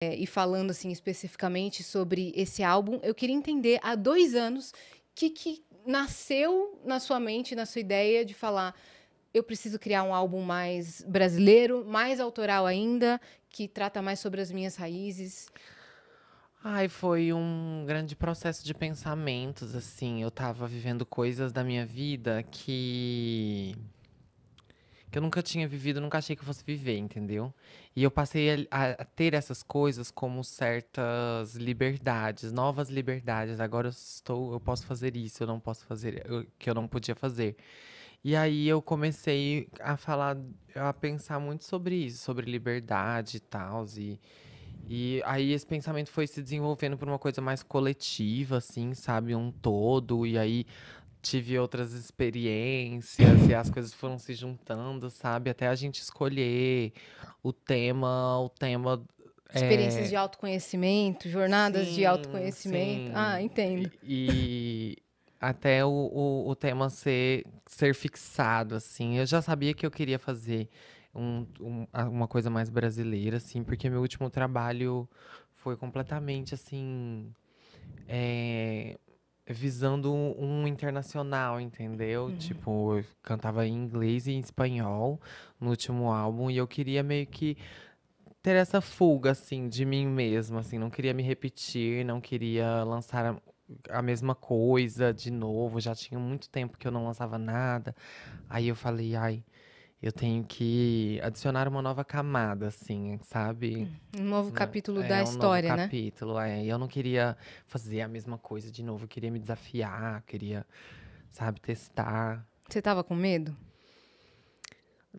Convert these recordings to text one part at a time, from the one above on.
E falando, assim, especificamente sobre esse álbum, eu queria entender, há 2 anos, que nasceu na sua mente, na sua ideia de falar: "Eu preciso criar um álbum mais brasileiro, mais autoral ainda, que trata mais sobre as minhas raízes"? Ai, foi um grande processo de pensamentos, assim. Eu estava vivendo coisas da minha vida que eu nunca tinha vivido, nunca achei que eu fosse viver, entendeu? E eu passei a ter essas coisas como certas liberdades, novas liberdades. Agora eu posso fazer isso, eu não posso fazer, que eu não podia fazer. E aí eu comecei a falar, a pensar muito sobre isso, sobre liberdade e tal. E aí esse pensamento foi se desenvolvendo por uma coisa mais coletiva, assim, sabe? Um todo. E aí tive outras experiências e as coisas foram se juntando, sabe? Até a gente escolher o tema. Experiências de É, autoconhecimento, jornadas de sim, autoconhecimento. Ah, sim. entendo. E até o tema ser fixado, assim. Eu já sabia que eu queria fazer uma coisa mais brasileira, assim, porque meu último trabalho foi completamente, assim, é, visando um internacional, entendeu? Tipo, eu cantava em inglês e em espanhol no último álbum, e eu queria meio que ter essa fuga, assim, de mim mesma, assim, não queria me repetir, não queria lançar a mesma coisa de novo, já tinha muito tempo que eu não lançava nada. Aí eu falei, ai, eu tenho que adicionar uma nova camada, assim, sabe? Um novo Né? capítulo da É um novo história, né? capítulo. Eu não queria fazer a mesma coisa de novo, eu queria me desafiar, queria, sabe, testar. Você estava com medo?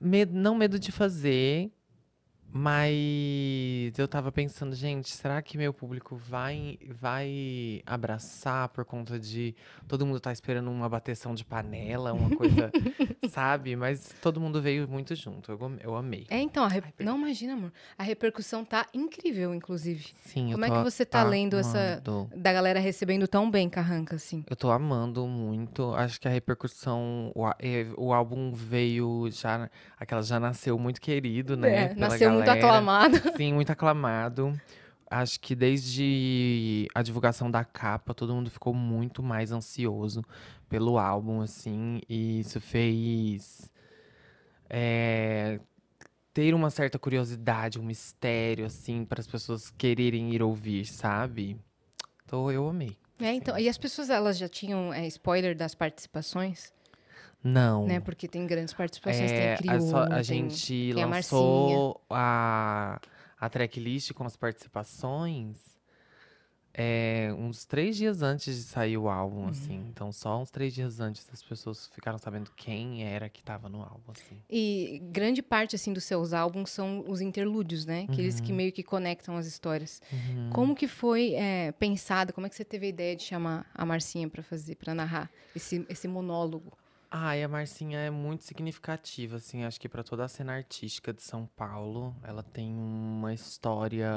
Medo, não medo de fazer, mas eu tava pensando, gente, será que meu público vai abraçar por conta de todo mundo tá esperando uma bateção de panela, uma coisa, sabe? Mas todo mundo veio muito junto. Eu amei. É, então, Ai, não, perdão. imagina, amor. A repercussão tá incrível, inclusive. Sim, eu Como é tô que você tá lendo essa amando. da galera recebendo tão bem Carranca, assim? Eu tô amando muito. Acho que a repercussão, o álbum veio já, aquela já nasceu muito querido, né, É, pela nasceu muito galera. aclamado. Sim, muito aclamado. Acho que desde a divulgação da capa, todo mundo ficou muito mais ansioso pelo álbum, assim, e isso fez é, ter uma certa curiosidade, um mistério, assim, para as pessoas quererem ir ouvir, sabe? Então eu amei, É, então, assim. e as pessoas, elas já tinham spoiler das participações, né? Não. Porque tem grandes participações, tem a A Criolo, gente tem a Marcinha. lançou a tracklist com as participações uns 3 dias antes de sair o álbum, assim. Então, só uns 3 dias antes as pessoas ficaram sabendo quem era que tava no álbum, assim. E grande parte, assim, dos seus álbuns são os interlúdios, né? Aqueles que Uhum, meio que conectam as histórias. uhum. Como que foi pensado? Como é que você teve a ideia de chamar a Marcinha pra fazer, para narrar esse monólogo? E a Marcinha é muito significativa, assim, acho que para toda a cena artística de São Paulo, ela tem uma história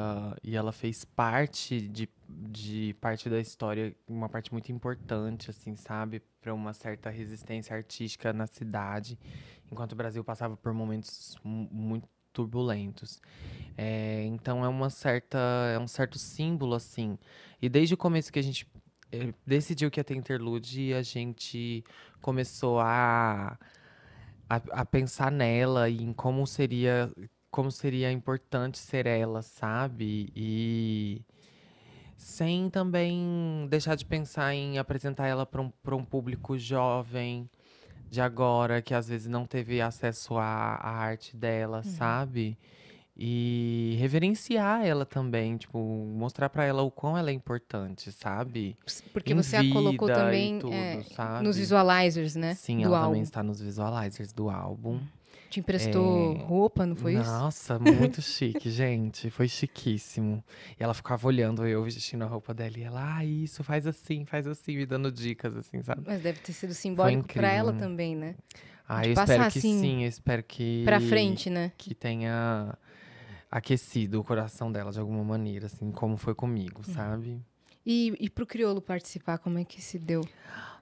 e ela fez parte de parte da história, uma parte muito importante, assim, sabe, para uma certa resistência artística na cidade, enquanto o Brasil passava por momentos muito turbulentos. Então é um certo símbolo, assim. E desde o começo que a gente decidiu que ia ter interlude, a gente começou a pensar nela e em como seria importante ser ela, sabe? E sem também deixar de pensar em apresentar ela para um público jovem de agora, que às vezes não teve acesso à arte dela, sabe? E reverenciar ela também, tipo, mostrar pra ela o quão ela é importante, sabe? Porque Em você a colocou vida e também tudo, nos sabe? visualizers, né? Sim, Do ela também álbum. está nos visualizers do álbum. Te emprestou É... roupa, não foi isso? Nossa, muito chique, gente. Foi chiquíssimo. E ela ficava olhando eu vestindo a roupa dela e ela, isso, faz assim, me dando dicas, assim, sabe? Mas deve ter sido Foi simbólico pra ela incrível. também, né? De Eu espero passar que assim sim, eu espero pra frente, né? que tenha aquecido o coração dela de alguma maneira, assim, como foi comigo, sabe? E pro Criolo participar, como é que se deu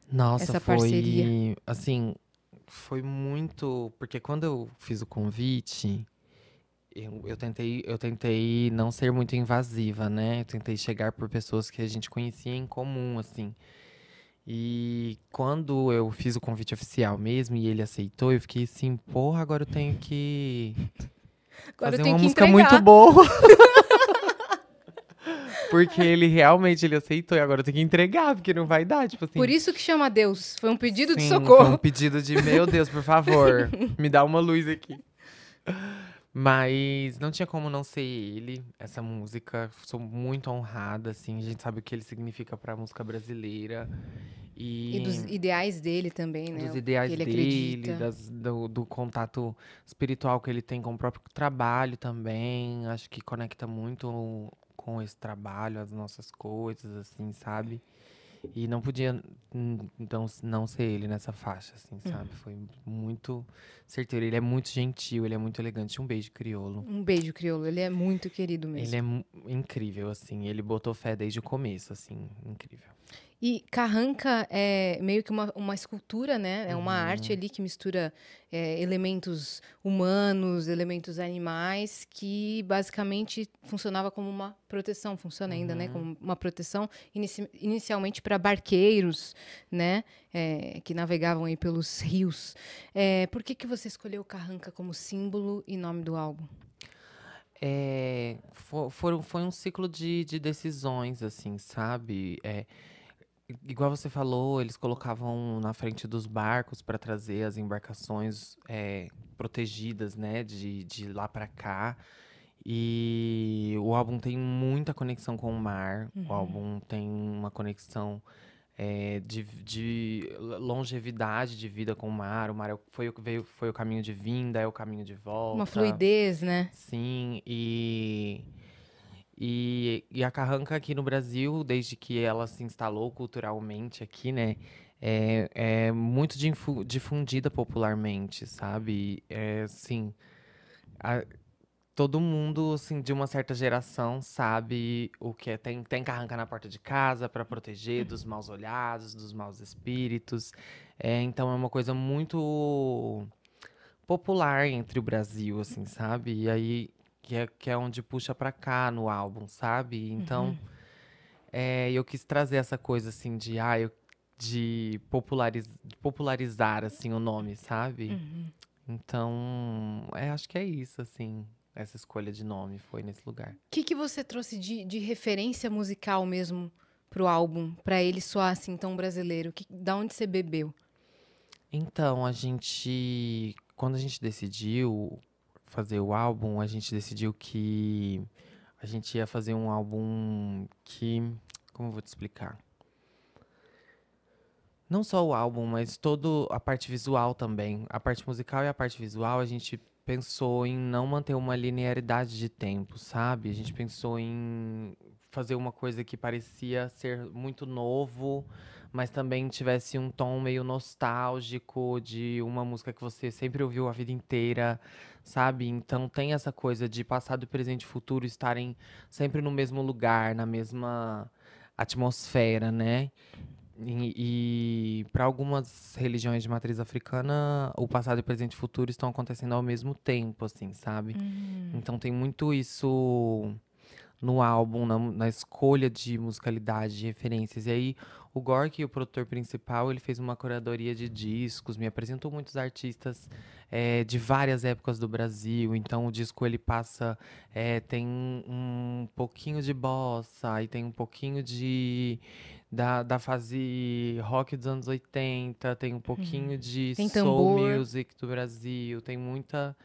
Nossa, essa parceria? foi assim, foi muito. Porque quando eu fiz o convite, Eu tentei não ser muito invasiva, né? Eu tentei chegar por pessoas que a gente conhecia em comum, assim. E quando eu fiz o convite oficial mesmo e ele aceitou, eu fiquei assim, porra, agora eu tenho que Agora eu fazer tenho uma que música muito entregar. boa. Porque ele realmente ele aceitou e agora eu tenho que entregar, porque não vai dar, tipo Por assim. isso que chama Deus. Foi um pedido de Sim, foi um socorro. pedido de, meu Deus, por favor, me dá uma luz aqui. Mas não tinha como não ser ele, essa música. Sou muito honrada, assim. A gente sabe o que ele significa pra música brasileira. E dos E ideais dele também, né? dos O que ideais ele dele, acredita. do contato espiritual que ele tem com o próprio trabalho também. Acho que conecta muito com esse trabalho, as nossas coisas, assim, sabe? E não podia não ser ele nessa faixa, assim, sabe? Foi muito certeiro. Ele é muito gentil, ele é muito elegante. Um beijo, criolo. Um beijo, crioulo. Ele é muito querido Ele mesmo. é incrível, assim. Ele botou fé desde o começo, assim. Incrível. E carranca é meio que uma escultura, né? É uma arte Uhum, ali que mistura elementos humanos, elementos animais, que basicamente funcionava como uma proteção, funciona ainda, né? uhum. Como uma proteção inicialmente para barqueiros, né? Que navegavam aí pelos rios. Por que você escolheu carranca como símbolo e nome do álbum? Foi um ciclo de decisões, assim, sabe? Igual você falou, eles colocavam na frente dos barcos para trazer as embarcações protegidas, né, de lá para cá. E o álbum tem muita conexão com o mar. O álbum tem uma conexão de longevidade de vida com o mar. O mar foi o caminho de vinda, é o caminho de Uma volta. fluidez, né? Sim, e a Carranca aqui no Brasil, desde que ela se instalou culturalmente aqui, né, é muito difundida popularmente, sabe? Assim, a- todo mundo, assim, de uma certa geração sabe o que é. Tem Carranca na porta de casa para proteger dos maus olhados, dos maus espíritos. Então é uma coisa muito popular entre o Brasil, assim, sabe? E aí que é onde puxa pra cá no álbum, sabe? Então, eu quis trazer essa coisa assim de popularizar assim o nome, sabe? Então, acho que é isso, assim. Essa escolha de nome foi nesse lugar. Que você trouxe de referência musical mesmo pro álbum, pra ele soar assim tão brasileiro? Da onde você bebeu? Então, quando a gente decidiu fazer o álbum, a gente decidiu que a gente ia fazer um álbum como eu vou te explicar? Não só o álbum, mas toda a parte visual também. A parte musical e a parte visual, a gente pensou em não manter uma linearidade de tempo, sabe? A gente pensou em fazer uma coisa que parecia ser muito novo, mas também tivesse um tom meio nostálgico de uma música que você sempre ouviu a vida inteira, sabe? Então tem essa coisa de passado, presente e futuro estarem sempre no mesmo lugar, na mesma atmosfera, né? E para algumas religiões de matriz africana, o passado, o presente e o futuro estão acontecendo ao mesmo tempo, assim, sabe? Então tem muito isso no álbum, na escolha de musicalidade, de referências. E aí, o Gork, o produtor principal, ele fez uma curadoria de discos, me apresentou muitos artistas de várias épocas do Brasil. Então, o disco ele passa, tem um pouquinho de bossa, aí tem um pouquinho da fase rock dos anos 80, tem um pouquinho de Tem soul tambor. music do Brasil, tem muita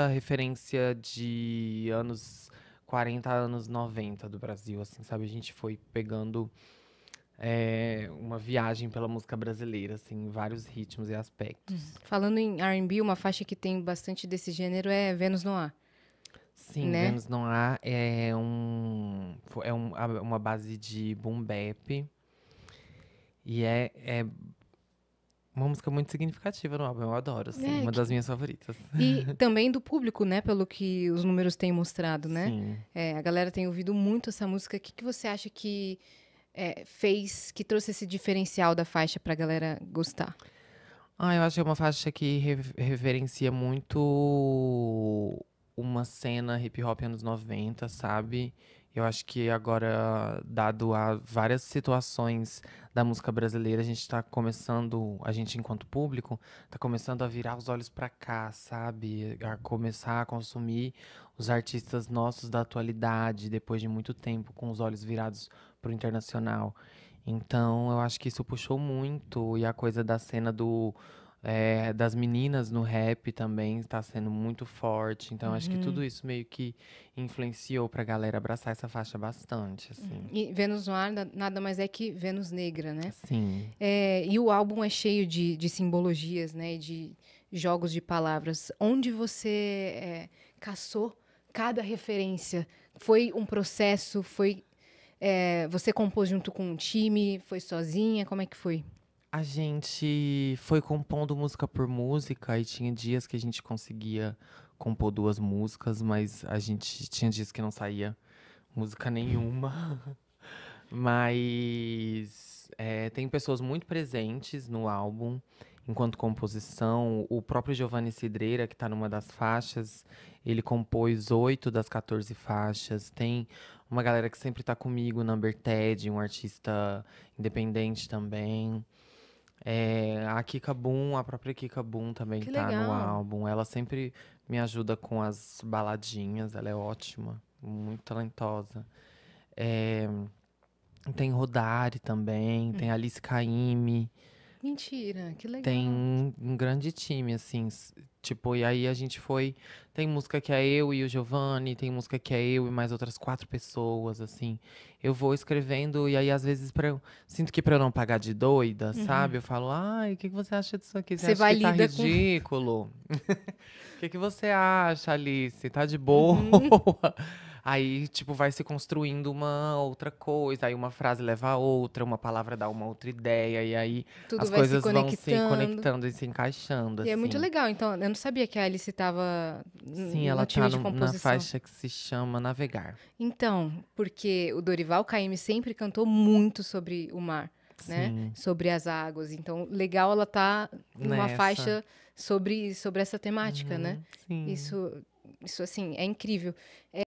referência de anos 40, anos 90 do Brasil, assim, sabe? A gente foi pegando uma viagem pela música brasileira, assim, em vários ritmos e aspectos. Falando em R&B, uma faixa que tem bastante desse gênero é Vênus no Ar, Sim, né? Vênus Não Há uma base de boom bap e é uma música muito significativa no álbum, eu adoro, assim, É, uma das minhas favoritas. e também do público, né? Pelo que os números têm mostrado, né? Sim. A galera tem ouvido muito essa música. O que você acha que trouxe esse diferencial da faixa pra galera gostar? Ah, eu acho que é uma faixa que reverencia muito uma cena hip hop anos 90, sabe? Eu acho que agora, dado a várias situações da música brasileira, a gente tá começando, a gente enquanto público, tá começando a virar os olhos pra cá, sabe? A começar a consumir os artistas nossos da atualidade, depois de muito tempo, com os olhos virados pro internacional. Então, eu acho que isso puxou muito. E a coisa da cena das meninas no rap também está sendo muito forte. Então, acho que tudo Uhum. isso meio que influenciou pra galera abraçar essa faixa bastante, assim. E Vênus no Ar nada mais é que Vênus negra, né? Sim. E o álbum é cheio de simbologias, né? De jogos de palavras. Onde você caçou cada referência? Foi um processo? Você compôs junto com um time? Foi sozinha? Como é que foi? A gente foi compondo música por música e tinha dias que a gente conseguia compor duas músicas, mas a gente tinha dias que não saía música nenhuma. Mas tem pessoas muito presentes no álbum, enquanto composição. O próprio Giovanni Cidreira, que está numa das faixas, ele compôs 8 das 14 faixas. Tem uma galera que sempre está comigo, Number Ted, um artista independente também. A Kika Boom, a própria Kika Boom também Que tá no legal. álbum. Ela sempre me ajuda com as baladinhas, ela é ótima, muito talentosa. É, tem Rodari também, tem Alice Caymmi, Mentira, que tem legal. um grande time, assim, tipo, e aí a gente foi. Tem música que é eu e o Giovanni, tem música que é eu e mais outras 4 pessoas, assim. Eu vou escrevendo, e aí às vezes sinto que pra eu não pagar de doida, Uhum. sabe? Eu falo, ai, o que que você acha disso aqui? Você Você acha que tá valida com. ridículo? O que que você acha, Alice? Tá de boa? Uhum. Aí, tipo, vai se construindo uma outra coisa. Aí uma frase leva a outra, uma palavra dá uma outra ideia. E aí Tudo as vai se coisas vão se conectando. conectando e se encaixando, E é muito assim. legal. Então, eu não sabia que a Alice estava Sim, no ela time tá de na composição. faixa que se chama Navegar. Então, porque o Dorival Caymmi sempre cantou muito sobre o mar, né? Sim, Sobre as águas. Então, legal ela tá numa nessa. faixa sobre essa temática, né? Uhum, sim. Isso, isso assim, é incrível.